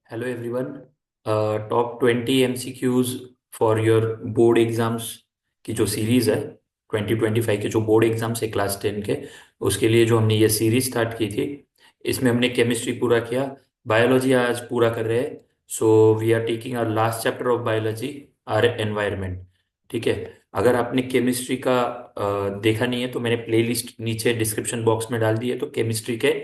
Hello everyone. Top 20 MCQs for your board exams की जो series है, 2025 के जो बोर्ड एग्जाम्स है क्लास 10 के, उसके लिए जो हमने ये सीरीज स्टार्ट की थी, इसमें हमने केमिस्ट्री पूरा किया, बायोलॉजी आज पूरा कर रहे हैं। So we are taking our last chapter of biology, or environment. ठीक है। अगर आपने केमिस्ट्री का देखा नहीं है तो मैंने प्लेलिस्ट नीचे डिस्क्रिप्शन बॉक्स में डाल दी है, तो केमिस्ट्री के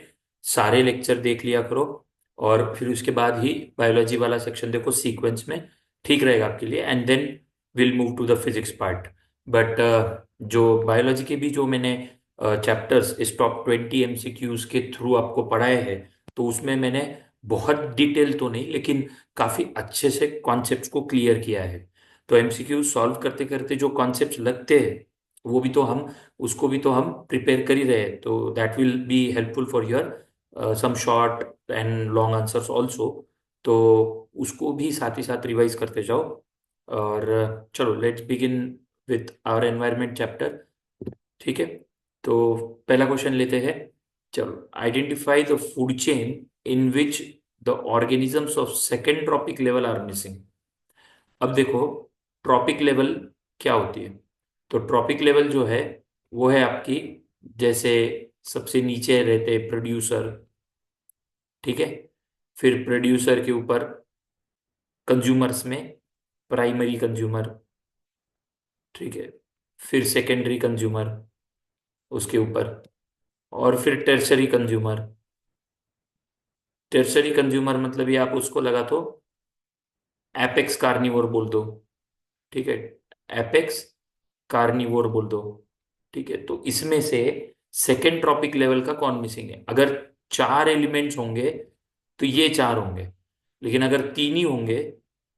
सारे लेक्चर देख लिया करो और फिर उसके बाद ही बायोलॉजी वाला सेक्शन देखो सीक्वेंस में, ठीक रहेगा आपके लिए। And then will move to the physics part. But जो बायोलॉजी के भी जो मैंने चैप्टर्स इस टॉप 20 MCQs के थ्रू आपको पढ़ाए हैं, तो उसमें मैंने बहुत डिटेल तो नहीं लेकिन काफ़ी अच्छे से कॉन्सेप्ट्स को क्लियर किया है। तो MCQ सॉल्व करते करते जो कॉन्सेप्ट्स लगते हैं, वो भी तो हम उसको भी तो हम प्रिपेयर कर ही रहे हैं, तो that will be helpful for your some short and long answers also. तो उसको भी साथ ही साथ रिवाइज करते जाओ। और चलो let's begin with our environment chapter. ठीक है। तो पहला क्वेश्चन लेते हैं। चलो, identify the food chain in which the organisms of second trophic level are missing. अब देखो, ट्रॉपिक लेवल क्या होती है। तो ट्रॉपिक लेवल जो है वो है आपकी, जैसे सबसे नीचे रहते प्रोड्यूसर। ठीक है। फिर प्रोड्यूसर के ऊपर कंज्यूमर्स में प्राइमरी कंज्यूमर। ठीक है। फिर सेकेंडरी कंज्यूमर उसके ऊपर, और फिर टर्सरी कंज्यूमर। टर्सरी कंज्यूमर मतलब ये आप उसको लगा तो एपेक्स कार्निवोर बोल दो। ठीक है। एपेक्स कार्निवोर बोल दो। ठीक है। तो इसमें से सेकेंड ट्रॉपिक लेवल का कौन मिसिंग है? अगर चार एलिमेंट्स होंगे तो ये चार होंगे, लेकिन अगर तीन ही होंगे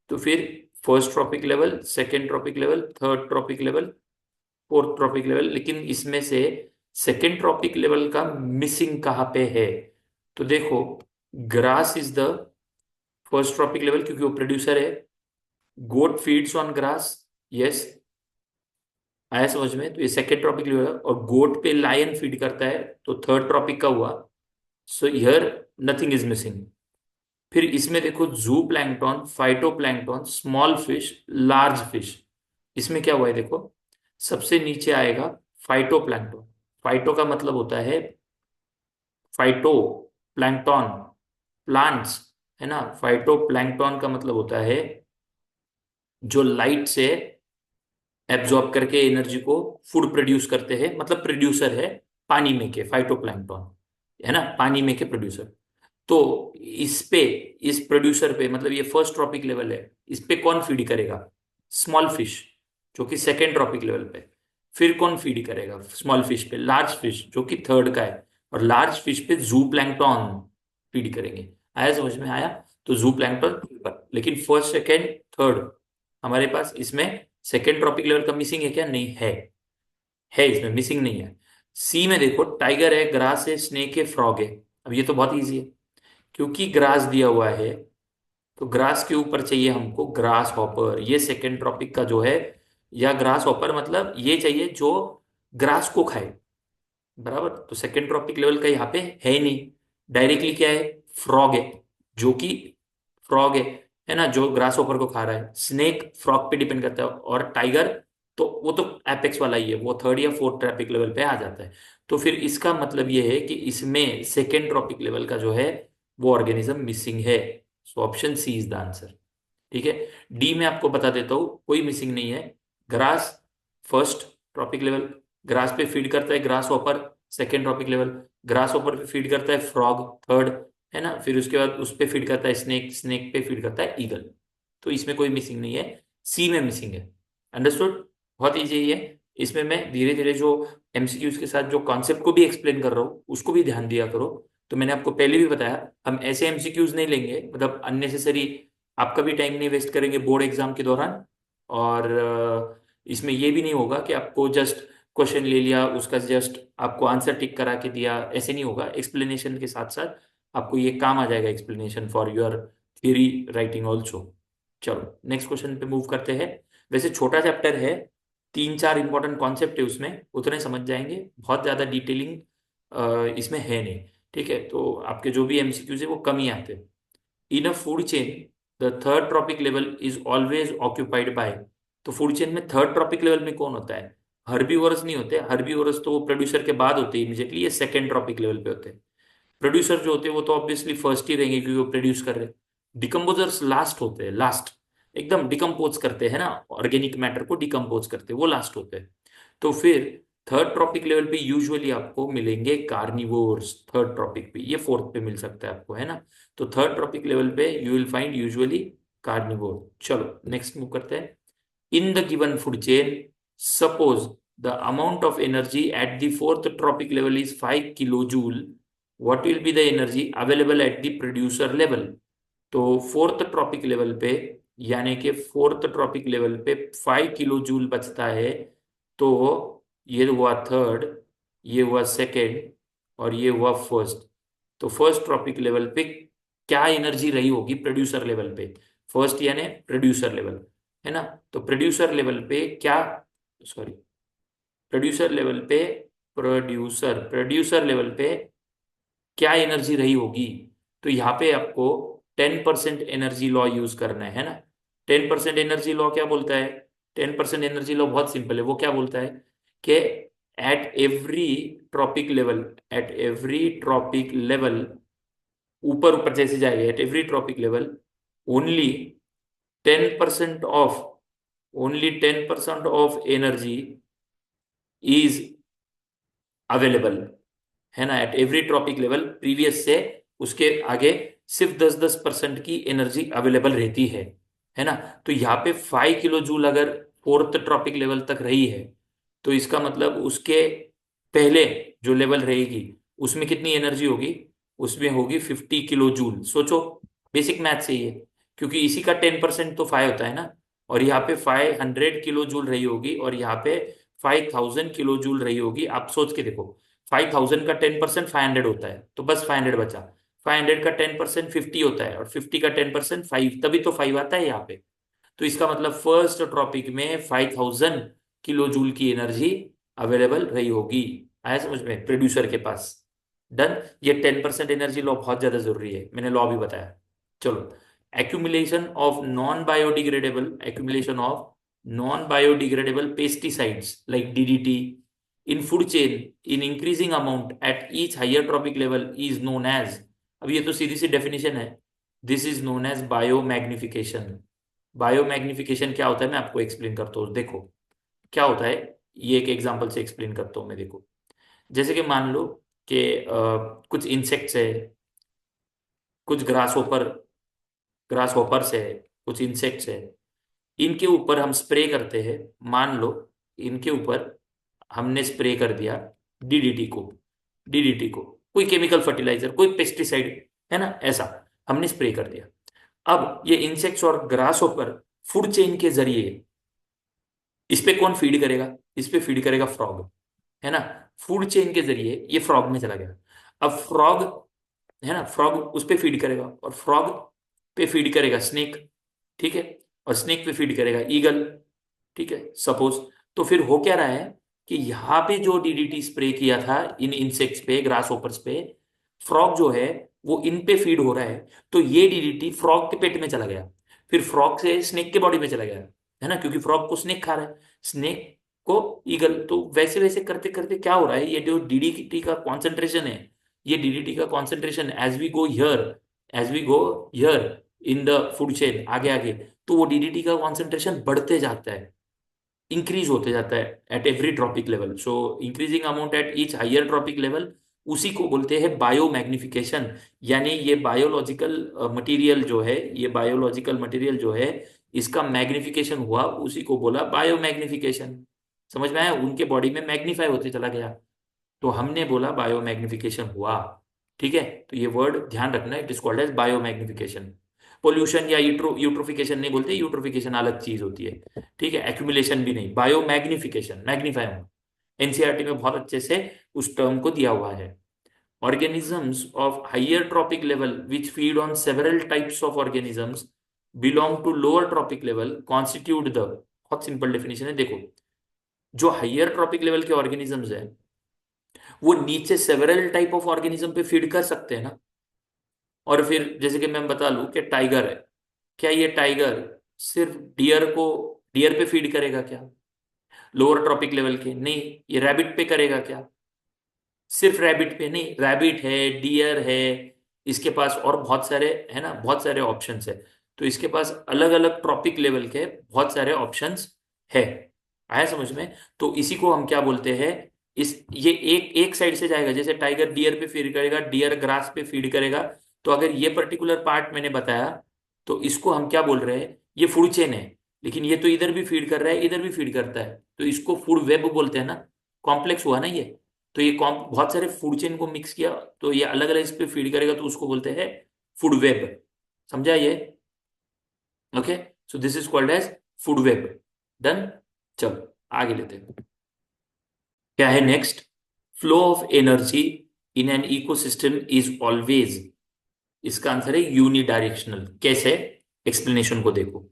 तो फिर first trophic level, second trophic level, third trophic level, fourth trophic level. लेकिन इसमें से सेकेंड ट्रॉपिक लेवल का मिसिंग कहाँ पे है? तो देखो, grass is the first trophic level क्योंकि वो प्रोड्यूसर है। गोट फीड्स ऑन ग्रास, यस, आया समझ में? तो ये सेकेंड ट्रॉपिक लेवल है। और गोट पे लायन फीड करता है, तो थर्ड ट्रॉपिक का हुआ। So here nothing is missing. फिर इसमें देखो, जू plankton, phyto plankton, small fish, large fish. इसमें क्या हुआ है देखो, सबसे नीचे आएगा फाइटो प्लैंक्टन। फाइटो का मतलब होता है फाइटो प्लैंक्टन, प्लांट्स, है ना। फाइटो प्लैंक्टन का मतलब होता है जो लाइट से एब्जॉर्ब करके एनर्जी को फूड प्रोड्यूस करते हैं, मतलब प्रोड्यूसर है पानी में के फाइटोप्लैंक्टन, है ना, पानी में के प्रोड्यूसर। तो इस पे, इस प्रोड्यूसर पे, मतलब ये फर्स्ट ट्रॉपिक लेवल है, इस पे कौन फीड करेगा? स्मॉल फिश, जो कि सेकेंड ट्रॉपिक लेवल पे। फिर कौन फीड करेगा स्मॉल फिश पे? लार्ज फिश, जो कि थर्ड का है। और लार्ज फिश पे जू प्लैंक्टन फीड करेंगे। आया समझ में? आया। तो जू प्लैंक्टन, लेकिन फर्स्ट सेकेंड थर्ड हमारे पास इसमें सेकेंड ट्रॉपिक लेवल का मिसिंग है क्या? नहीं है। है, इसमें मिसिंग नहीं है। सी में देखो, टाइगर है, ग्रास है, स्नेक है, फ्रॉग है। अब ये तो बहुत इजी है, क्योंकि ग्रास दिया हुआ है तो ग्रास के ऊपर चाहिए हमको ग्रास हॉपर, ये सेकेंड ट्रॉपिक का जो है। या ग्रास हॉपर मतलब ये चाहिए जो ग्रास को खाए, बराबर। तो सेकेंड ट्रॉपिक लेवल का यहाँ पे है ही नहीं। डायरेक्टली क्या है? फ्रॉग है, जो कि फ्रॉग है ना, जो ग्रास हॉपर को खा रहा है। स्नेक फ्रॉग पे डिपेंड करता है, और टाइगर तो वो तो एपेक्स वाला ही है, वो थर्ड या फोर्थ ट्रॉपिक लेवल पे आ जाता है। तो फिर इसका मतलब ये है कि इसमें सेकेंड ट्रॉपिक लेवल का जो है वो ऑर्गेनिज्म मिसिंग है। So option C is the answer. ठीक है। डी में आपको बता देता हूँ, कोई मिसिंग नहीं है। Grass first trophic level, grass पे फीड करता है grass hopper, second trophic level. Grass hopper पे फीड करता है फ्रॉग, थर्ड, है ना। फिर उसके बाद उस पे फीड करता है स्नेक, स्नेक पे फीड करता है ईगल। तो इसमें कोई मिसिंग नहीं है, सी में मिसिंग है। अंडरस्टूड? बहुत ईजी है। इसमें मैं धीरे धीरे जो MCQs के साथ जो कॉन्सेप्ट को भी एक्सप्लेन कर रहा हूँ उसको भी ध्यान दिया करो। तो मैंने आपको पहले भी बताया, हम ऐसे MCQs नहीं लेंगे, मतलब अननेसेसरी आपका भी टाइम नहीं वेस्ट करेंगे बोर्ड एग्जाम के दौरान। और इसमें ये भी नहीं होगा कि आपको जस्ट क्वेश्चन ले लिया, उसका जस्ट आपको आंसर टिक करा के दिया, ऐसे नहीं होगा। एक्सप्लेनेशन के साथ साथ आपको ये काम आ जाएगा, explanation for your theory writing also. चलो नेक्स्ट क्वेश्चन पे मूव करते हैं। वैसे छोटा चैप्टर है, तीन चार इंपॉर्टेंट कॉन्सेप्ट है उसमें, उतने समझ जाएंगे, बहुत ज़्यादा डिटेलिंग इसमें है नहीं। ठीक है। तो आपके जो भी MCQs है वो कम ही आते हैं। In a food chain the third trophic level is always occupied by. तो फूड चेन में थर्ड ट्रॉपिक लेवल में कौन होता है? हर्बीवोरस नहीं होते। हर्बीवोरस तो वो प्रोड्यूसर के बाद होते हैं इमीडिएटली, ये सेकेंड ट्रॉपिक लेवल पे होते हैं। प्रोड्यूसर जो होते हैं वो तो ऑब्वियसली फर्स्ट ही रहेंगे क्योंकि वो प्रोड्यूस कर रहे हैं। डिकम्पोजर्स लास्ट होते हैं, लास्ट एकदम डिकम्पोज करते हैं ना, ऑर्गेनिक मैटर को डिकम्पोज करते हैं, वो लास्ट होते हैं। तो फिर थर्ड ट्रॉपिक लेवल पे यूजुअली आपको मिलेंगे कार्निवोर्स। थर्ड ट्रॉपिक पे, ये फोर्थ पे मिल सकता है आपको, है ना। तो थर्ड ट्रॉपिक लेवल पे you will find usually carnivore. चलो नेक्स्ट मूव करते हैं। In the given food chain, suppose the amount of energy at the fourth tropic level is 5 kilojoule. What will be the energy available at the producer level? तो fourth trophic level पे, यानी कि fourth trophic level पे 5 kilo joule बचता है। तो ये हुआ थर्ड, ये हुआ सेकेंड, और ये हुआ फर्स्ट। तो फर्स्ट ट्रॉपिक लेवल पे क्या एनर्जी रही होगी प्रोड्यूसर लेवल पे? फर्स्ट यानी प्रोड्यूसर लेवल, है ना। तो प्रोड्यूसर लेवल पे क्या, सॉरी, प्रोड्यूसर लेवल पे, प्रोड्यूसर लेवल पे क्या एनर्जी रही होगी? तो यहाँ पे आपको 10% एनर्जी लॉ यूज करना है ना। 10% एनर्जी लॉ क्या बोलता है? 10% एनर्जी लॉ बहुत सिंपल है। वो क्या बोलता है कि eight every trophic level, eight every trophic level, ऊपर ऊपर जैसे जाएगा, eight every trophic level only 10% of, only 10% of energy is available, है ना। Eight every trophic level previous से उसके आगे सिर्फ 10-10% की एनर्जी अवेलेबल रहती है ना। तो यहाँ पे 5 किलो जूल अगर फोर्थ ट्रॉपिक लेवल तक रही है, तो इसका मतलब उसके पहले जो लेवल रहेगी उसमें कितनी एनर्जी होगी? उसमें होगी 50 किलो जूल। सोचो, बेसिक मैथ से ही है, क्योंकि इसी का 10% तो 5 होता है ना। और यहाँ पे 500 किलो जूल रही होगी, और यहाँ पे 5000 किलो जूल रही होगी। आप सोच के देखो, 5000 का 10% 500 होता है, तो बस 500 बचा। 500 का 10% 50 होता है, और 50 का 10% 5, तभी तो 5 आता है यहाँ पे। तो इसका मतलब फर्स्ट टॉपिक में 5000 किलो जूल की एनर्जी अवेलेबल रही होगी। आया समझ में, प्रोड्यूसर के पास। डन। ये 10% एनर्जी लॉ बहुत ज्यादा जरूरी है, मैंने लॉ भी बताया। चलो, accumulation of non-biodegradable, accumulation of non-biodegradable pesticides like DDT in food chain in increasing amount at each higher trophic level is known as, अब ये तो सीधी सी डेफिनेशन है, this is known as biomagnification. Biomagnification क्या होता है मैं आपको एक्सप्लेन करता हूँ, देखो क्या होता है। ये एक एग्जांपल से एक्सप्लेन करता हूँ मैं। देखो, जैसे कि मान लो कि कुछ इंसेक्ट्स है, कुछ ग्रास होपर्स है, कुछ इंसेक्ट्स है, इनके ऊपर हम स्प्रे करते हैं। मान लो इनके ऊपर हमने स्प्रे कर दिया डीडीटी को, डीडीटी को, कोई केमिकल फर्टिलाइजर, कोई पेस्टिसाइड, है ना, ऐसा हमने स्प्रे कर दिया। अब ये इंसेक्ट्स और ग्रास होपर फूड चेन के जरिए, इस पे कौन फीड करेगा? इस पे फीड करेगा फ्रॉग, है ना। फूड चेन के जरिए ये फ्रॉग में चला गया। अब फ्रॉग, है ना, फ्रॉग उस पे फीड करेगा, और फ्रॉग पे फीड करेगा स्नेक, ठीक है, और स्नेक पे फीड करेगा ईगल, ठीक है, सपोज। तो फिर हो क्या रहा है कि यहाँ पे जो डीडीटी स्प्रे किया था इन इंसेक्ट्स पे, ग्रास होपर्स पे, फ्रॉग जो है वो इन पे फीड हो रहा है। तो ये डीडीटी फ्रॉग के पेट में चला गया, फिर फ्रॉग से स्नेक के बॉडी में चला गया, है ना, क्योंकि फ्रॉग को स्नेक खा रहा है, स्नेक को ईगल। तो वैसे वैसे करते करते क्या हो रहा है, ये जो डीडीटी का कॉन्सेंट्रेशन है, ये डीडीटी का concentration as we go here, as we go here in the food chain, आगे आगे, तो वो डीडीटी का कॉन्सेंट्रेशन बढ़ते जाता है, इंक्रीज होते जाता है at every trophic level. So increasing amount at each higher trophic level, उसी को बोलते हैं बायो मैग्निफिकेशन। यानी ये बायोलॉजिकल मटेरियल जो है, ये बायोलॉजिकल मटेरियल जो है, इसका मैग्निफिकेशन हुआ, उसी को बोला बायो मैग्निफिकेशन। समझ में आया? उनके बॉडी में मैग्नीफाई होते चला गया, तो हमने बोला बायो मैग्निफिकेशन हुआ। ठीक है, तो ये वर्ड ध्यान रखना, it is called as bio magnification. Pollution या यूट्रोफिकेशन नहीं बोलते, यूट्रोफिकेशन अलग चीज होती है, ठीक है। एक्यूमुलेशन भी नहीं, बायो मैग्निफिकेशन, मैग्नीफाई होना। एनसीईआरटी में बहुत अच्छे से उस टर्म को दिया हुआ है। organisms of higher trophic level which feed on several types of organisms belong to lower trophic level constitute the, बहुत सिंपल डेफिनेशन है, देखो, जो हाइयर ट्रॉपिक लेवल के ऑर्गेनिजम्स है वो नीचे सेवरल टाइप ऑफ ऑर्गेनिज्म पे फीड कर सकते हैं ना, और फिर जैसे कि मैं बता लूं कि टाइगर है, क्या ये टाइगर सिर्फ डियर पे फीड करेगा क्या? लोअर ट्रॉपिक लेवल के नहीं। ये रैबिट पे करेगा क्या? सिर्फ रैबिट पे नहीं, रैबिट है, डियर है, इसके पास और बहुत सारे है ना, बहुत सारे ऑप्शंस है। तो इसके पास अलग अलग ट्रॉपिक लेवल के बहुत सारे ऑप्शंस है। आया समझ में? तो इसी को हम क्या बोलते हैं, इस ये एक एक साइड से जाएगा। जैसे टाइगर डियर पे फीड करेगा, डियर ग्रास पे फीड करेगा। तो अगर ये पर्टिकुलर पार्ट मैंने बताया, तो इसको हम क्या बोल रहे हैं, ये फूड चेन है। लेकिन ये तो इधर भी फीड कर रहा है, इधर भी फीड करता है, तो इसको फूड वेब बोलते हैं ना। कॉम्प्लेक्स हुआ ना ये। तो ये बहुत सारे फूड चेन को मिक्स किया, तो ये अलग अलग इस पे फीड करेगा, तो उसको बोलते हैं फूड वेब। समझा ये? Okay. So this is called as food web. Done. चलो आगे लेते हैं। क्या है next? Flow of energy in an ecosystem is always. इसका आंसर है यूनिडायरेक्शनल। कैसे? एक्सप्लेनेशन को देखो।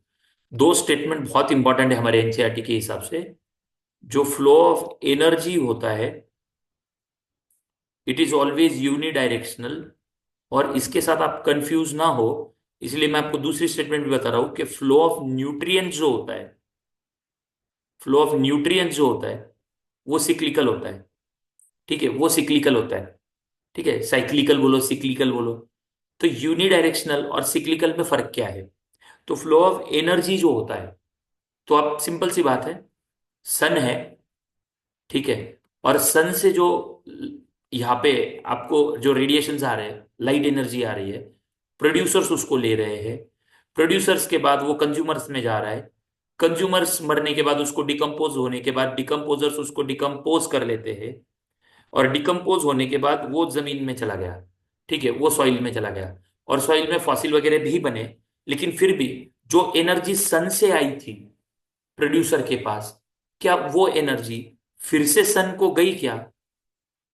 दो स्टेटमेंट बहुत इंपॉर्टेंट है हमारे एनसीईआरटी के हिसाब से। जो फ्लो ऑफ एनर्जी होता है, इट इज ऑलवेज यूनिडायरेक्शनल। और इसके साथ आप कंफ्यूज ना हो, इसलिए मैं आपको दूसरी स्टेटमेंट भी बता रहा हूं कि फ्लो ऑफ न्यूट्रिएंट जो होता है, फ्लो ऑफ न्यूट्रिएंट जो होता है, वो सिक्लिकल होता है। ठीक है, वो सिक्लिकल होता है। ठीक है, साइक्लिकल बोलो, सिक्लिकल बोलो। तो यूनिडायरेक्शनल और सिक्लिकल में फर्क क्या है? तो फ्लो ऑफ एनर्जी जो होता है, तो आप सिंपल सी बात है, सन है, ठीक है, और सन से जो यहाँ पे आपको जो रेडिएशंस आ रहे हैं, लाइट एनर्जी आ रही है, प्रोड्यूसर्स उसको ले रहे हैं। प्रोड्यूसर्स के बाद वो कंज्यूमर्स में जा रहा है। कंज्यूमर्स मरने के बाद, उसको डिकम्पोज होने के बाद, डिकम्पोजर्स उसको डिकम्पोज कर लेते हैं। और डिकम्पोज होने के बाद वो जमीन में चला गया। ठीक है, वो सॉइल में चला गया, और सॉइल में फॉसिल वगैरह भी बने। लेकिन फिर भी जो एनर्जी सन से आई थी प्रोड्यूसर के पास, क्या वो एनर्जी फिर से सन को गई क्या?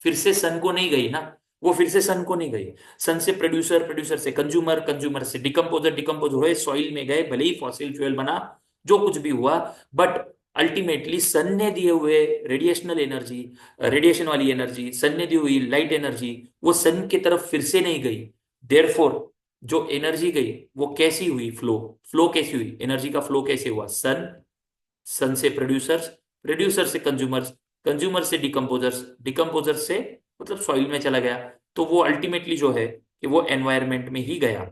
फिर से सन को नहीं गई ना। वो फिर से सन को नहीं गई। सन से प्रोड्यूसर, प्रोड्यूसर से कंज्यूमर, कंज्यूमर से डिकम्पोजर, डिकम्पोज हुए, सॉइल में गए, भले ही फॉसिल फ्यूल बना, जो कुछ भी हुआ, बट अल्टीमेटली सन ने दिए हुए रेडिएशनल एनर्जी, रेडिएशन वाली एनर्जी, सन ने दी हुई लाइट एनर्जी, वो सन की तरफ फिर से नहीं गई। देयरफॉर जो एनर्जी गई वो कैसी हुई? फ्लो। फ्लो कैसी हुई? एनर्जी का फ्लो कैसे हुआ? सन, सन से प्रोड्यूसर्स, प्रोड्यूसर से कंज्यूमर्स, कंज्यूमर से डिकम्पोजर्स, डिकम्पोजर से मतलब सॉइल में चला गया। तो वो अल्टीमेटली जो है कि वो एनवायरमेंट में ही गया।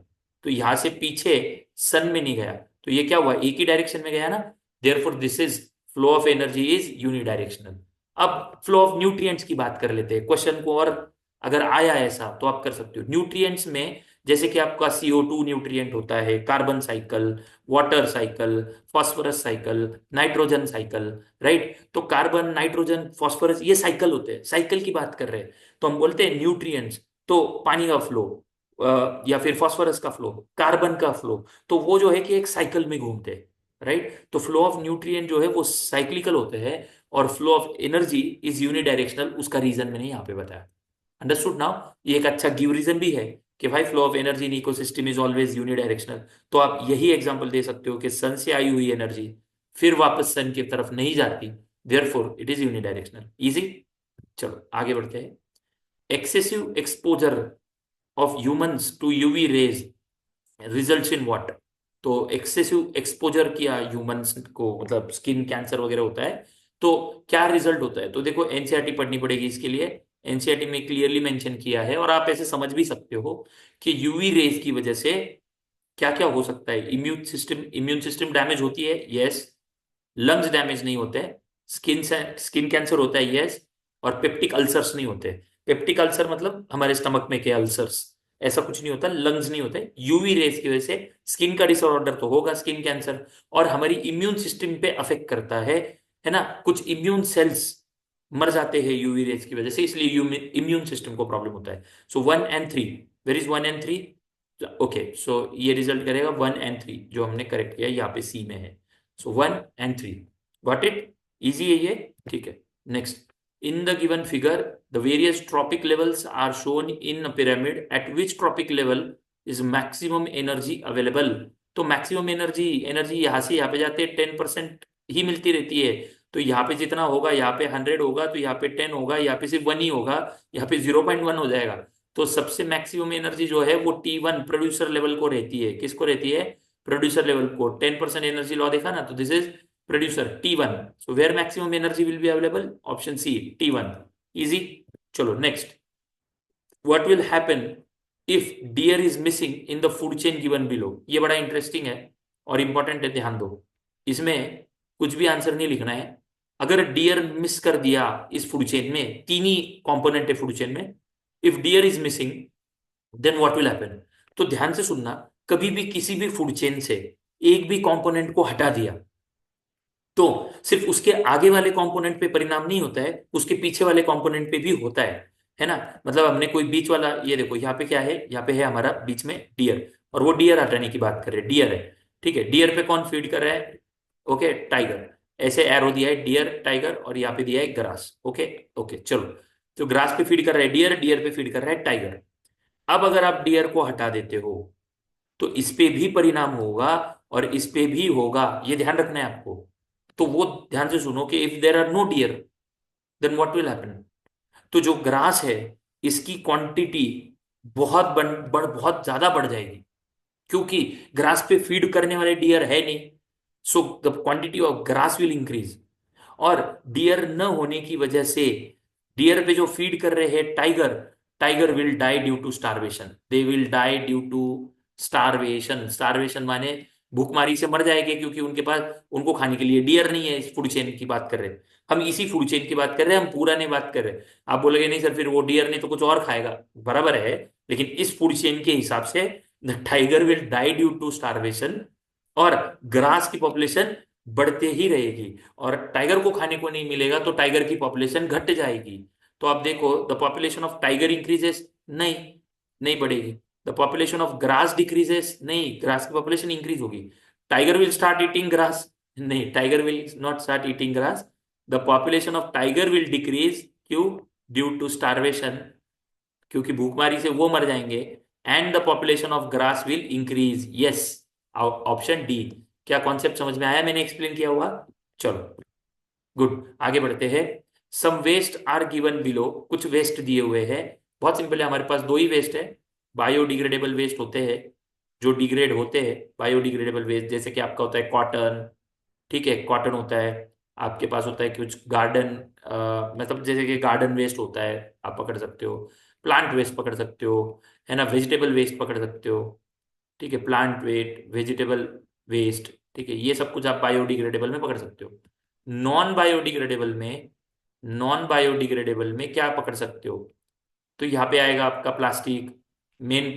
तो यहां से पीछे सन में नहीं गया। तो ये क्या हुआ? एक ही डायरेक्शन में गया ना। Therefore this is flow of energy is unidirectional. अब फ्लो ऑफ न्यूट्रिएंट्स की बात कर लेते हैं क्वेश्चन को, और अगर आया ऐसा तो आप कर सकते हो। न्यूट्रिएंट्स में जैसे कि आपका CO2 न्यूट्रिएंट होता है, carbon cycle, water cycle, phosphorus cycle, nitrogen cycle. Right? तो कार्बन, नाइट्रोजन, फॉस्फोरस, ये साइकिल होते हैं, साइकिल की बात कर रहे हैं। तो हम बोलते हैं न्यूट्रिएंट्स। तो पानी का फ्लो, या फिर फॉस्फोरस का फ्लो, कार्बन का फ्लो, तो वो जो है कि एक साइकिल में घूमते हैं। राइट? तो फ्लो ऑफ न्यूट्रिएंट जो है वो साइक्लिकल होते हैं, और flow of energy is unidirectional. उसका रीजन मैंने यहाँ पे बताया। Understood now? ये एक अच्छा गिव रीजन भी है कि भाई flow of energy in ecosystem is always unidirectional. तो आप यही एग्जांपल दे सकते हो कि सन से आई हुई एनर्जी फिर वापस सन की तरफ नहीं जाती, therefore it is unidirectional. Easy. चलो आगे बढ़ते हैं। Excessive exposure of humans to UV rays results in what? तो एक्सेसिव एक्सपोजर किया ह्यूमंस को, मतलब स्किन कैंसर वगैरह होता है, तो क्या रिजल्ट होता है? तो देखो एनसीईआरटी पढ़नी पड़ेगी इसके लिए। एनसीईआरटी में क्लियरली मेंशन किया है, और आप ऐसे समझ भी सकते हो कि यूवी रेज की वजह से क्या क्या हो सकता है। इम्यून सिस्टम डैमेज होती है, यस। लंग्स डैमेज नहीं होते, स्किन स्किन कैंसर होता है, यस। और पेप्टिक अल्सर्स नहीं होते। पेप्टिक अल्सर मतलब हमारे स्टमक में के अल्सर्स, ऐसा कुछ नहीं होता। लंग्स नहीं होते। यूवी रेस की वजह से स्किन का डिसऑर्डर तो होगा, स्किन कैंसर, और हमारी इम्यून सिस्टम पे अफेक्ट करता है ना। कुछ इम्यून सेल्स मर जाते हैं यूवी रेस की वजह से, इसलिए इम्यून सिस्टम को प्रॉब्लम होता है। So 1 and 3, where is 1 and 3? Okay, so ये रिजल्ट करेगा 1 and 3, जो हमने करेक्ट किया यहाँ पे सी में है। So 1 and 3, got it? Easy है ये। ठीक है, next. In the given figure the various trophic levels are shown in a pyramid, at which trophic level is maximum energy available? तो मैक्सिमम एनर्जी, यहाँ से यहाँ पे जाते हैं 10% ही मिलती रहती है। तो यहाँ पे जितना होगा, यहाँ पे 100 होगा, तो यहाँ पे 10 होगा, यहाँ पे सिर्फ 1 ही होगा, यहाँ पे 0.1 हो जाएगा। तो सबसे मैक्सिमम एनर्जी जो है वो T1 प्रोड्यूसर लेवल को रहती है। किसको रहती है? प्रोड्यूसर लेवल को। 10% एनर्जी लॉ देखा ना, तो this is producer T1। So where maximum energy will be available? Option C, T1। Easy. चलो next, what will happen if deer is missing in the food chain given below? ये बड़ा interesting है और important है, ध्यान दो। इसमें कुछ भी आंसर नहीं लिखना है। अगर डियर मिस कर दिया इस फूड चेन में, तीन ही कंपोनेंट है फूड चेन में, if deer is missing then what will happen? तो ध्यान से सुनना, कभी भी किसी भी फूड चेन से एक भी कंपोनेंट को हटा दिया तो सिर्फ उसके आगे वाले कंपोनेंट पे परिणाम नहीं होता है, उसके पीछे वाले कंपोनेंट पे भी होता है ना। मतलब हमने कोई बीच वाला, ये देखो यहाँ पे क्या है, यहाँ पे है हमारा बीच में डियर, और वो डियर हटाने की बात कर रहे हैं, डियर है। ठीक है, डियर पे कौन फीड कर रहा है? Okay, tiger. ऐसे एरो दिया है डियर टाइगर, और यहाँ पे दिया है ग्रास। ओके ओके चलो, तो ग्रास पे फीड कर रहा है डियर, डियर पे फीड कर रहा है टाइगर। अब अगर आप डियर को हटा देते हो तो इस पे भी परिणाम होगा और इस पे भी होगा, ये ध्यान रखना है आपको। तो वो ध्यान से सुनो कि if there are no deer then what will happen? तो जो ग्रास है इसकी क्वांटिटी बहुत ज्यादा बढ़ जाएगी, क्योंकि ग्रास पे फीड करने वाले डियर है नहीं। So the quantity of grass will increase. और डियर न होने की वजह से डियर पे जो फीड कर रहे हैं tiger, tiger will die due to starvation. They will die due to starvation. Starvation माने भूखमारी से मर जाएंगे, क्योंकि उनके पास, उनको खाने के लिए डियर नहीं है। इस फूड चेन की बात कर रहे हैं हम, इसी फूड चेन की बात कर रहे हैं हम, पूरा नहीं बात कर रहे। आप बोलोगे नहीं सर फिर वो डियर नहीं तो कुछ और खाएगा, बराबर है। लेकिन इस फूड चेन के हिसाब से the tiger will die due to starvation, और ग्रास की पॉपुलेशन बढ़ते ही रहेगी। और टाइगर को खाने को नहीं मिलेगा तो टाइगर की पॉपुलेशन घट जाएगी। तो आप देखो, the population of tiger increases, नहीं, नहीं बढ़ेगी। The population of grass decreases, नहीं, ग्रास की पॉपुलेशन इंक्रीज होगी। Tiger will start eating grass, नहीं, tiger will not start eating grass. The population of tiger will decrease, क्यों? ड्यू टू स्टारवेशन, क्योंकि भूखमारी से वो मर जाएंगे। And the population of grass will increase. Yes, option D. क्या कॉन्सेप्ट समझ में आया? मैंने एक्सप्लेन किया हुआ? चलो गुड, आगे बढ़ते हैं। Some waste are given below, कुछ वेस्ट दिए हुए हैं। बहुत सिंपल है, हमारे पास दो ही वेस्ट है। बायोडिग्रेडेबल वेस्ट होते हैं जो डिग्रेड होते हैं, बायोडिग्रेडेबल वेस्ट, जैसे कि आपका होता है कॉटन। ठीक है, कॉटन होता है। आपके पास होता है कुछ गार्डन, मतलब जैसे कि गार्डन वेस्ट होता है, आप पकड़ सकते हो। प्लांट वेस्ट पकड़ सकते हो, है ना। वेजिटेबल वेस्ट पकड़ सकते हो। ठीक है, प्लांट वेस्ट, वेजिटेबल वेस्ट, ठीक है, ये सब कुछ आप बायोडिग्रेडेबल में पकड़ सकते हो। नॉन बायोडिग्रेडेबल में, नॉन बायोडिग्रेडेबल में क्या पकड़ सकते हो? तो यहाँ पे आएगा आपका प्लास्टिक, मेन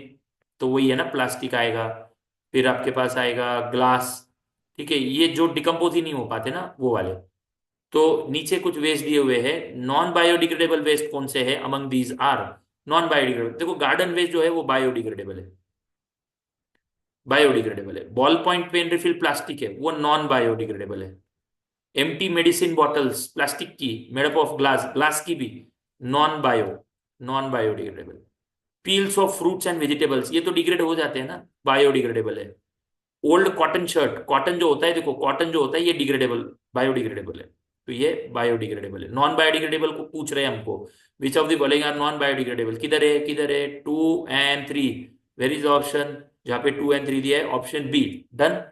तो वही है ना, प्लास्टिक आएगा। फिर आपके पास आएगा ग्लास। ठीक है, ये जो डिकम्पोज ही नहीं हो पाते ना, वो वाले। तो नीचे कुछ वेस्ट दिए हुए हैं, नॉन बायोडिग्रेडेबल वेस्ट कौन से है among these are? Non biodegradable, देखो गार्डन वेस्ट जो है वो बायोडिग्रेडेबल है, बायोडिग्रेडेबल है। Ball point pen refill plastic है, वो नॉन बायोडिग्रेडेबल है। एम्प्टी मेडिसिन बॉटल्स प्लास्टिक की, made up of glass, glass की भी non bio, non biodegradable. Peels of fruits and vegetables, ये तो डिग्रेड हो जाते हैं ना, बायोडिग्रेडेबल है। ओल्ड कॉटन शर्ट, कॉटन जो होता है, देखो कॉटन जो होता है ये डिग्रेडेबल, बायोडिग्रेडेबल है। तो ये बायोडिग्रेडेबल है। नॉन बायोडिग्रेडेबल को पूछ रहे हैं हमको, which of the following are non biodegradable? किधर है, किधर है? 2 and 3, वेर इज ऑप्शन? जहां पे 2 and 3 दिया है, ऑप्शन बी। डन,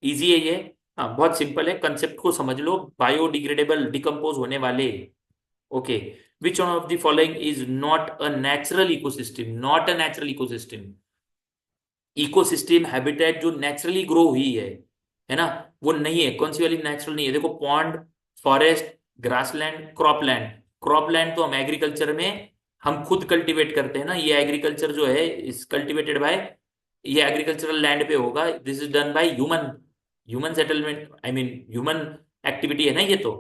इजी है ये। हाँ, बहुत सिंपल है, कंसेप्ट को समझ लो, बायोडिग्रेडेबल, डिकम्पोज होने वाले। Okay, which one of the following is not a natural ecosystem? Not a natural ecosystem. Ecosystem habitat जो नेचुरली ग्रो हुई है ना, वो नहीं है। कौन सी वाली नेचुरल नहीं है? देखो, pond, forest, grassland, cropland. Cropland तो हम एग्रीकल्चर में हम खुद कल्टीवेट करते हैं ना, ये एग्रीकल्चर जो है इज कल्टीवेटेड बाय, ये एग्रीकल्चरल लैंड पे होगा, this is done by human, human settlement, I mean human activity है ना ये तो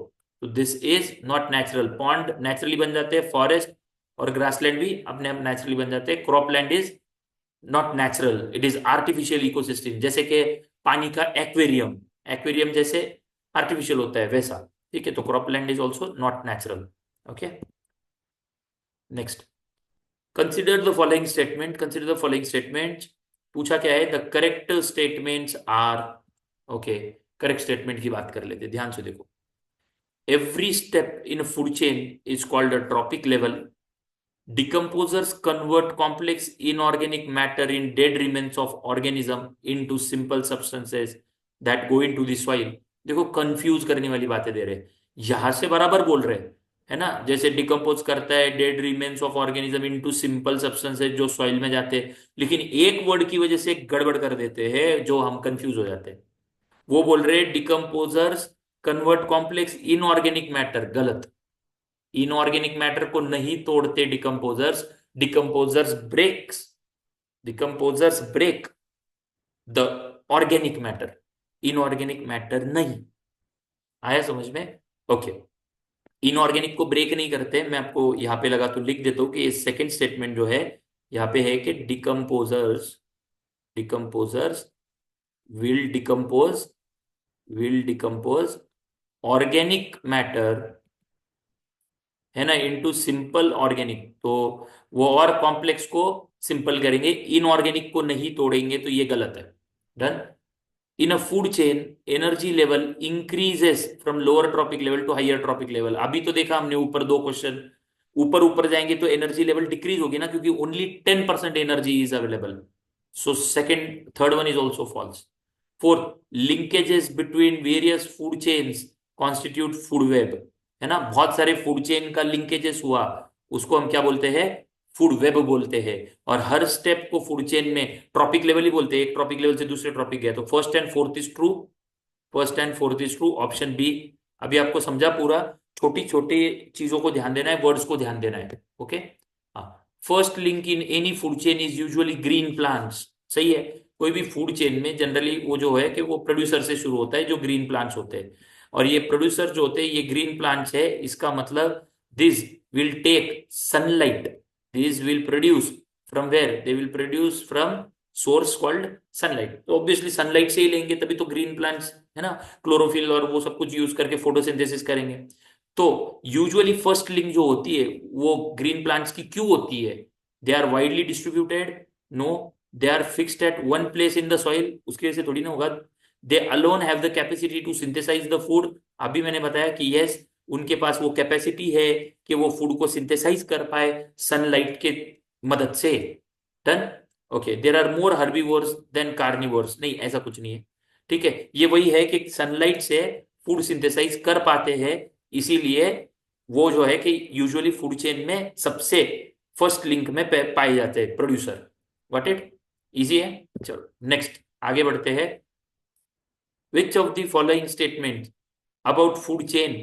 this is not natural. Pond naturally बन जाते हैं, फॉरेस्ट और ग्रासलैंड भी अपने आप नेचुरली बन जाते हैं। Cropland is not natural, it is artificial ecosystem. जैसे कि पानी का एक्वेरियम, एक्वेरियम जैसे आर्टिफिशियल होता है वैसा। ठीक है, तो cropland is also not natural. Okay, next, consider the following statement, consider the following statement. पूछा क्या है? The correct statements are, okay, correct statement की बात कर लेते हैं, ध्यान से देखो। Every step in food chain is called a trophic level, Decomposers convert complex inorganic matter in dead remains of organism into simple substances that go into the soil. देखो confuse करने वाली बातें दे रहे हैं, यहां से बराबर बोल रहे हैं, है ना, जैसे डिकम्पोज करता है dead remains of organism into simple substances जो सॉइल में जाते हैं, लेकिन एक वर्ड की वजह से गड़बड़ कर देते हैं जो हम कंफ्यूज हो जाते हैं। वो बोल रहे हैं decomposers convert complex inorganic matter, गलत। इनऑर्गेनिक मैटर को नहीं तोड़ते decomposers, decomposers breaks, decomposers break the organic matter, inorganic matter नहीं। आया समझ में? ओके। इनऑर्गेनिक को ब्रेक नहीं करते, मैं आपको यहां पे लगा तो लिख देता हूं कि सेकंड स्टेटमेंट जो है यहां पे है कि decomposers, decomposers will decompose, will decompose organic matter, है ना, इनटू सिंपल ऑर्गेनिक, तो वो और कॉम्प्लेक्स को सिंपल करेंगे, इनऑर्गेनिक को नहीं तोड़ेंगे, तो ये गलत है। Done. In a food chain energy level increases from lower trophic level to higher trophic level. अभी तो देखा हमने ऊपर दो क्वेश्चन, ऊपर ऊपर जाएंगे तो एनर्जी लेवल डिक्रीज होगी ना, क्योंकि only 10% energy is available. So second third one is also false. Fourth, linkages between various food chains constitute food web, है ना, बहुत सारे फूड चेन का लिंकेजेस हुआ, उसको हम क्या बोलते हैं? फूड वेब बोलते हैं। और हर स्टेप को फूड चेन में ट्रॉपिक लेवल ही बोलते हैं, एक ट्रॉपिक लेवल से दूसरे ट्रॉपिक गया तो first and fourth is true, first and fourth is true, option B. अभी आपको समझा पूरा, छोटी छोटी चीजों को ध्यान देना है, वर्ड्स को ध्यान देना है। ओके। हाँ। First link in any food chain is usually green plants, सही है। कोई भी फूड चेन में जनरली वो जो है कि वो प्रोड्यूसर से शुरू होता है, जो ग्रीन प्लांट्स होते हैं, और ये प्रोड्यूसर जो होते हैं ये ग्रीन प्लांट्स है, इसका मतलब this will take sunlight, this will produce from where, they will produce from source called sunlight, तो ऑब्वियसली सनलाइट से ही लेंगे, तभी तो ग्रीन प्लांट्स, है ना, क्लोरोफिल और वो सब कुछ यूज करके फोटोसिंथेसिस करेंगे। तो यूजुअली फर्स्ट लिंक जो होती है वो ग्रीन प्लांट्स की क्यों होती है? They are widely distributed, no, they are fixed at one place in the soil, उसकी वजह से थोड़ी ना होगा। They alone have the capacity to synthesise the food, अभी मैंने बताया कि यस, उनके पास वो कैपेसिटी है कि वो फूड को सिंथेसाइज कर पाए सनलाइट के मदद से। Done. Okay. There are more herbivores than carnivores, नहीं ऐसा कुछ नहीं है, ठीक है। ये वही है कि सनलाइट से फूड सिंथेसाइज कर पाते हैं, इसीलिए वो जो है कि यूजुअली फूड चेन में सबसे फर्स्ट लिंक में पाए जाते हैं प्रोड्यूसर। Got it? इजी है। चलो नेक्स्ट आगे बढ़ते हैं। Which of the following statement about food chain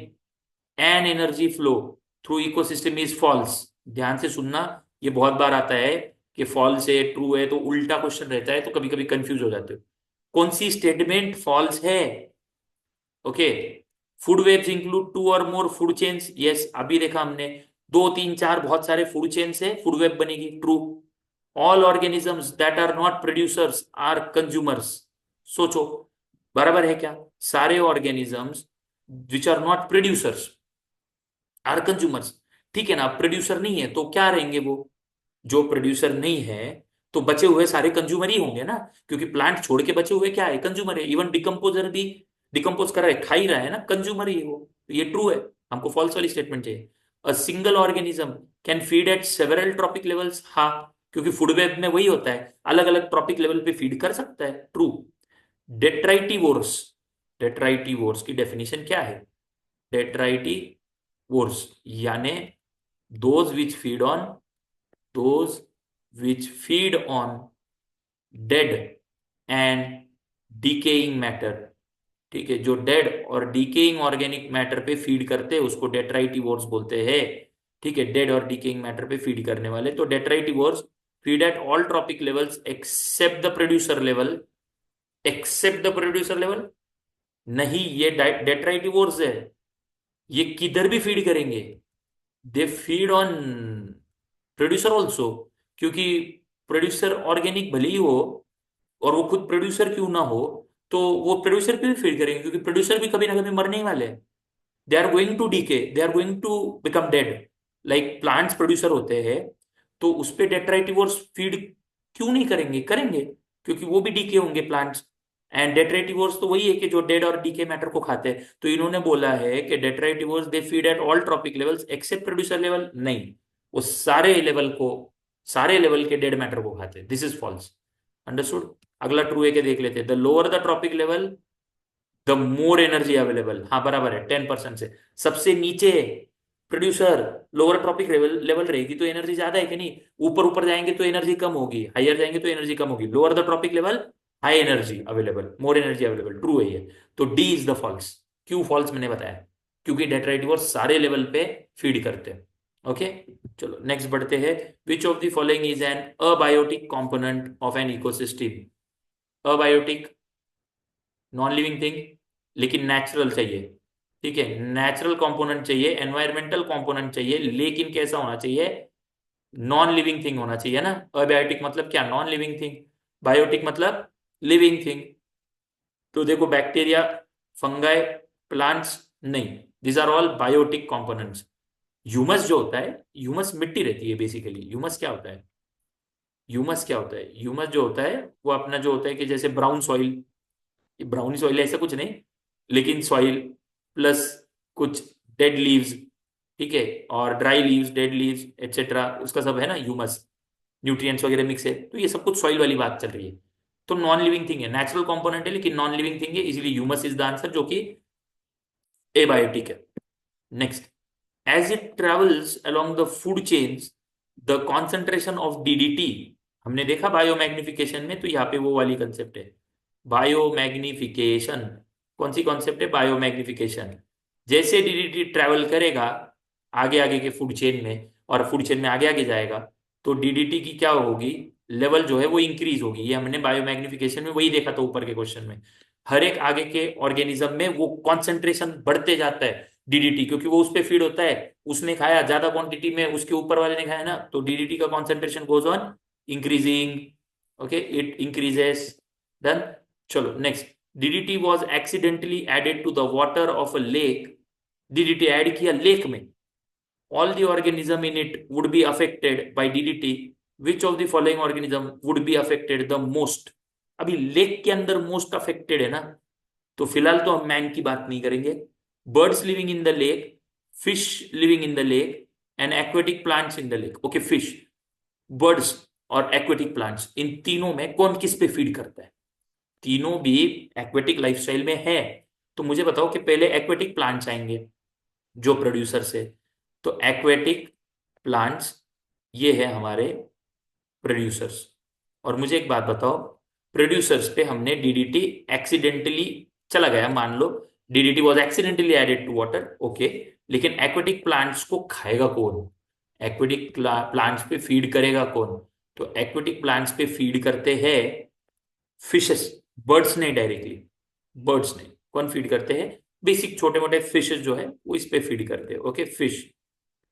and energy flow through ecosystem is false? ध्यान से सुनना, ये बहुत बार आता है कि फॉल्स है ट्रू है, तो उल्टा क्वेश्चन रहता है, तो कभी कभी कंफ्यूज हो जाते हो। कौन सी स्टेटमेंट फॉल्स है? Okay. Food webs include two or more food chains, yes, अभी देखा हमने, दो तीन चार बहुत सारे फूड चेन से फूड वेब बनेगी, true. All organisms that are not producers are consumers, सोचो बराबर है क्या? सारे organisms which are not producers are consumers, ठीक है ना, प्रोड्यूसर नहीं है तो क्या रहेंगे वो? जो प्रोड्यूसर नहीं है तो बचे हुए सारे कंज्यूमर ही होंगे ना, क्योंकि प्लांट छोड़ के बचे हुए क्या है? कंज्यूमर है। इवन डिकम्पोजर भी डिकम्पोज कर रहा है, खा ही रहा है ना, कंज्यूमर ही है वो, तो ये ट्रू है। हमको फॉल्स वाली स्टेटमेंट चाहिए। A single organism can feed eight several trophic levels, हाँ, क्योंकि फूड वेब में वही होता है, अलग अलग ट्रॉपिक लेवल पे फीड कर सकता है, ट्रू। डेट्राइटिवोर्स, डेट्राइटिवोर्स की डेफिनेशन क्या है? डेट्राइटिवोर्स यानी those which feed on, those which feed on dead and decaying matter, ठीक है, जो डेड और डिकेइंग ऑर्गेनिक मैटर पे फीड करते हैं उसको डेट्राइटिवोर्स बोलते हैं, ठीक है, डेड और डिकेइंग मैटर पे फीड करने वाले। तो detritivores feed at all trophic levels except the producer level, except the producer level, नहीं, ये डेट्राइटिवोर्स है, ये किधर भी फीड करेंगे, they feed on producer also, क्योंकि प्रोड्यूसर ऑर्गेनिक भले ही हो और वो खुद प्रोड्यूसर क्यों ना हो, तो वो प्रोड्यूसर पे भी फीड करेंगे, क्योंकि प्रोड्यूसर भी कभी ना कभी मरने ही वाले हैं। They are going to decay, they are going to become dead, like plants producer होते हैं, तो उस पे डेट्राइटिवोर्स फीड क्यों नहीं करेंगे? करेंगे, क्योंकि वो भी डीके होंगे प्लांट्स। एंड डेट्राइटिवोर्स तो वही है कि जो डेड और डीके मैटर को खाते हैं, तो इन्होंने बोला है कि detritivores they feed at all trophic levels except producer level, नहीं, वो सारे लेवल के डेड मैटर को खाते हैं। This is false. अंडरस्टूड। अगला ट्रू है कि देख लेते हैं। The lower the trophic level the more energy available. हाँ बराबर है, 10% से। सबसे नीचे producer, lower trophic level level रहेगी तो एनर्जी ज्यादा है कि नहीं? ऊपर ऊपर जाएंगे तो एनर्जी कम होगी, हायर जाएंगे तो एनर्जी कम होगी। Lower the trophic level high energy available, more energy available, true है ये। तो डी इज द फॉल्स। क्यों फॉल्स मैंने बताया? क्योंकि डेट्राइटिवर सारे लेवल पे फीड करते हैं। ओके, चलो नेक्स्ट बढ़ते हैं। Which of the following is an abiotic component of an ecosystem? Abiotic, non living thing, लेकिन नेचुरल चाहिए। ठीक है, नेचुरल कंपोनेंट चाहिए, एनवायरमेंटल कंपोनेंट चाहिए, लेकिन कैसा होना चाहिए? नॉन लिविंग थिंग होना चाहिए ना। अबायोटिक मतलब क्या? Non living thing. बायोटिक मतलब लिविंग थिंग। तो देखो बैक्टीरिया, फंगाई, प्लांट्स, नहीं, this are all biotic components. Humus जो होता है, ह्यूमस मिट्टी रहती है बेसिकली। ह्यूमस क्या होता है? ह्यूमस क्या होता है? ह्यूमस जो होता है वो अपना जो होता है कि जैसे ब्राउन सॉइल, ब्राउनी सॉइल ऐसा कुछ नहीं, लेकिन सॉइल प्लस कुछ डेड लीव्स, ठीक है, और dry leaves, dead leaves etcetera, उसका सब है ना ह्यूमस। न्यूट्रिएंट्स वगैरह मिक्स है, तो ये सब कुछ सॉइल वाली बात चल रही है। तो नॉन लिविंग थिंग है, नेचुरल कंपोनेंट है लेकिन नॉन लिविंग थिंग है, इसीलिए ह्यूमस इज द आंसर, जो कि एबायोटिक है। Next, as it travels along the food chains the concentration of DDT. हमने देखा बायोमैग्निफिकेशन में, तो यहाँ पे वो वाली कंसेप्ट है, बायोमैग्निफिकेशन। कौन सी कॉन्सेप्ट है? बायोमैग्निफिकेशन। जैसे डीडीटी ट्रेवल करेगा आगे आगे के फूड चेन में, और फूड चेन में आगे आगे जाएगा, तो डीडीटी की क्या होगी? लेवल जो है वो इंक्रीज होगी। ये हमने बायोमैग्निफिकेशन में वही देखा था ऊपर के क्वेश्चन में। हर एक आगे के ऑर्गेनिज्म में वो कॉन्सेंट्रेशन बढ़ते जाता है डीडीटी, क्योंकि वो उस पर फीड होता है। उसने खाया ज्यादा क्वांटिटी में, उसके ऊपर वाले ने खाया ना, तो डीडीटी का concentration goes on increasing. Okay, it increases. Done. चलो next, DDT was accidentally added to the water of a lake. DDT add किया लेक में, all the organism in it would be affected by DDT. Which of the following organism would be affected the most? अभी lake के अंदर most affected है ना, तो फिलहाल तो हम मैन की बात नहीं करेंगे। Birds living in the lake, fish living in the lake, and aquatic plants in the lake. Okay, fish, birds और एक्वेटिक प्लांट्स, इन तीनों में कौन किस पे फीड करता है? तीनों भी एक्वेटिक लाइफस्टाइल में है। तो मुझे बताओ कि पहले एक्वेटिक प्लांट्स आएंगे जो प्रोड्यूसर से, तो एक्वेटिक प्लांट्स ये है हमारे प्रोड्यूसर्स। और मुझे एक बात बताओ, प्रोड्यूसर्स पे हमने डीडीटी एक्सीडेंटली, चला गया मान लो, DDT was accidentally added to water, okay, लेकिन एक्वेटिक प्लांट्स को खाएगा कौन? एक्वेटिक प्लांट्स पे फीड करेगा कौन? तो एक्वेटिक प्लांट्स पे फीड करते हैं फिशेस, बर्ड्स नहीं डायरेक्टली, बर्ड्स नहीं। कौन फीड करते हैं? बेसिक छोटे मोटे फिशेस जो है वो इस पे फीड करते हैं। Okay, fish,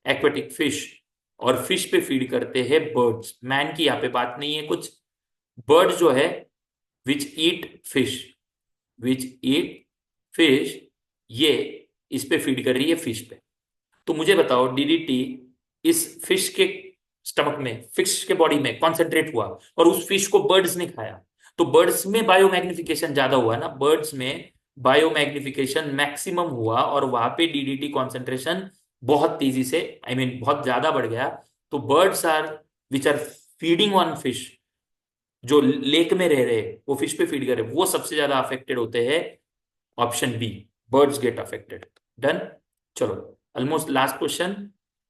aquatic fish. और फिश पे फीड करते हैं बर्ड्स। मैन की यहाँ पे बात नहीं है कुछ। बर्ड जो है विच ईट फिश, विच ईट फिश, ये इस पे फीड कर रही है फिश पे। तो मुझे बताओ डीडीटी इस फिश के स्टमक में, फिश के बॉडी में कॉन्सेंट्रेट हुआ, और उस फिश को बर्ड्स ने खाया, तो बर्ड्स में बायोमैग्निफिकेशन ज्यादा हुआ ना, बर्ड्स में बायोमैग्निफिकेशन मैक्सिमम हुआ, और वहां पे डीडीटी कॉन्सेंट्रेशन बहुत तेजी से, आई मीन बहुत ज्यादा बढ़ गया। तो birds are which are feeding on fish, जो लेक में रह रहे, वो फिश पे फीड कर रहे, वो सबसे ज्यादा अफेक्टेड होते हैं। Option B, birds get affected. Done. चलो ऑलमोस्ट लास्ट क्वेश्चन।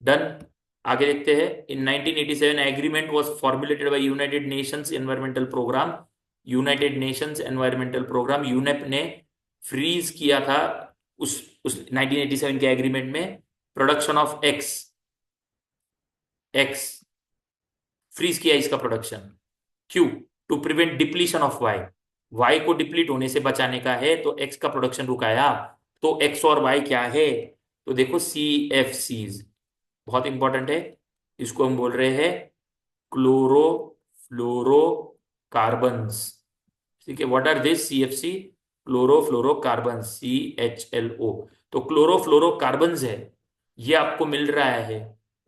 डन। आगे देखते हैं। In 1987 agreement was formulated by United Nations Environmental Programme. United Nations Environmental Programme, UNEP ने फ्रीज किया था उस 1987 के एग्रीमेंट में production of X, X freeze किया इसका प्रोडक्शन। क्यों? To prevent depletion of Y, Y को डिप्लीट होने से बचाने का है, तो एक्स का प्रोडक्शन रुकाया। तो एक्स और वाई क्या है? तो देखो सी एफ सीज, बहुत इंपॉर्टेंट है। इसको हम बोल रहे हैं क्लोरो फ्लोरो कार्बन्स। ठीक है, what are this? C F C, chloro fluoro carbon, CHLO। तो क्लोरो फ्लोरो कार्बन्स है, ये आपको मिल रहा है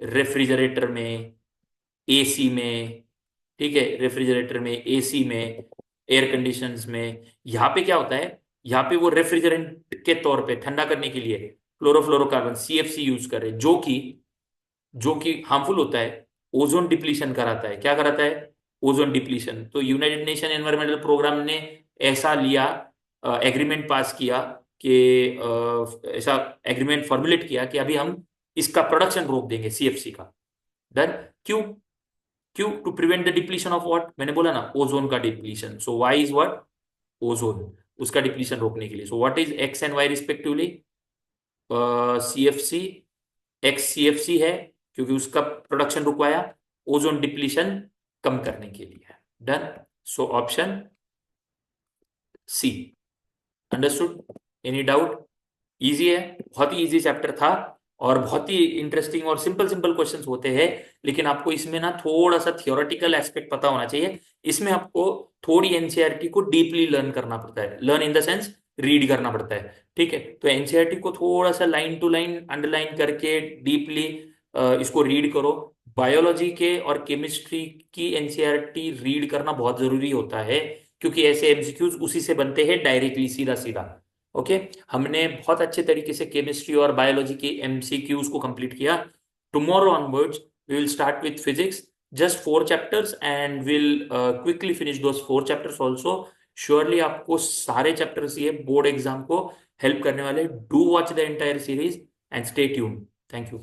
रेफ्रिजरेटर में, एसी में। ठीक है, रेफ्रिजरेटर में, एसी में, एयर कंडीशंस में। यहाँ पे क्या होता है? यहाँ पे वो रेफ्रिजरेंट के तौर पे ठंडा करने के लिए क्लोरोफ्लोरोकार्बन CFC यूज कर रहे हैं, जो कि जो कि हार्मफुल होता है, ओजोन डिप्लीशन कराता है। क्या कराता है? Ozone depletion. तो यूनाइटेड नेशन एनवायरमेंटल प्रोग्राम ने ऐसा लिया, एग्रीमेंट पास किया कि ऐसा एग्रीमेंट फॉर्मुलेट किया कि अभी हम इसका प्रोडक्शन रोक देंगे, सीएफसी का। डन। क्यों? क्यों? To prevent the depletion of what, मैंने बोला ना, ओजोन का depletion. So Y is what? Ozone. उसका डिप्लीशन रोकने के लिए। So what is X and Y respectively? CFC, X CFC है क्योंकि उसका प्रोडक्शन रुकवाया, ओजोन डिप्लीशन कम करने के लिए। Done. So option C. Understood? Any doubt? Easy है, बहुत ही इजी चैप्टर था, और बहुत ही इंटरेस्टिंग और सिंपल सिंपल क्वेश्चंस होते हैं। लेकिन आपको इसमें ना थोड़ा सा थियोरेटिकल एस्पेक्ट पता होना चाहिए। इसमें आपको थोड़ी एनसीईआरटी को डीपली लर्न करना पड़ता है, learn in the sense read करना पड़ता है। ठीक है, तो एनसीईआरटी को थोड़ा सा लाइन टू लाइन अंडरलाइन करके डीपली इसको रीड करो। बायोलॉजी के और केमिस्ट्री की एनसीईआरटी रीड करना बहुत जरूरी होता है, क्योंकि ऐसे एमसीक्यूज उसी से बनते हैं डायरेक्टली, सीधा सीधा। ओके। हमने बहुत अच्छे तरीके से केमिस्ट्री और बायोलॉजी के एमसीक्यूज को कंप्लीट किया। Tomorrow onwards we will start with physics, just 4 chapters, and will quickly finish those 4 chapters also. Surely आपको सारे चैप्टर्स ये बोर्ड एग्जाम को हेल्प करने वाले। Do watch the entire series and stay tune. Thank you.